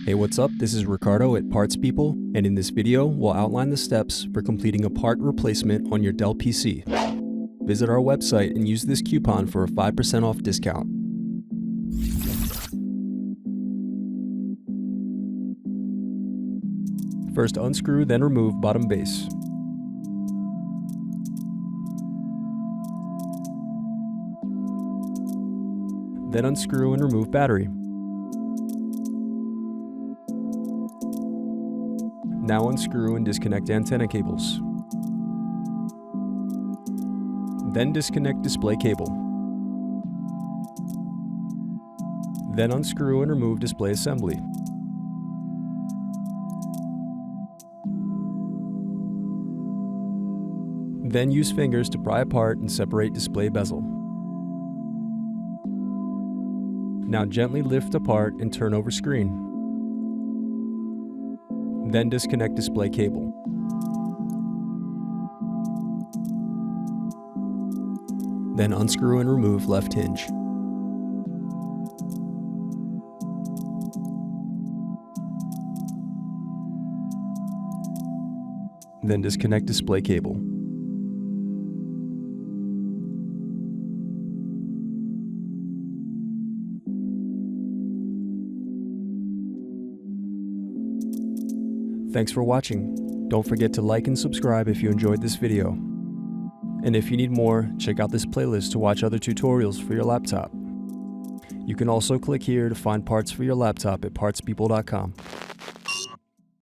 Hey, what's up? This is Ricardo at Parts People, and in this video, we'll outline the steps for completing a part replacement on your Dell PC. Visit our website and use this coupon for a 5% off discount. First unscrew, then remove bottom base. Then unscrew and remove battery. Now unscrew and disconnect antenna cables. Then disconnect display cable. Then unscrew and remove display assembly. Then use fingers to pry apart and separate display bezel. Now gently lift apart and turn over screen. Then disconnect display cable. Then unscrew and remove left hinge. Then disconnect display cable. Thanks for watching. Don't forget to like and subscribe if you enjoyed this video. And if you need more, check out this playlist to watch other tutorials for your laptop. You can also click here to find parts for your laptop at partspeople.com.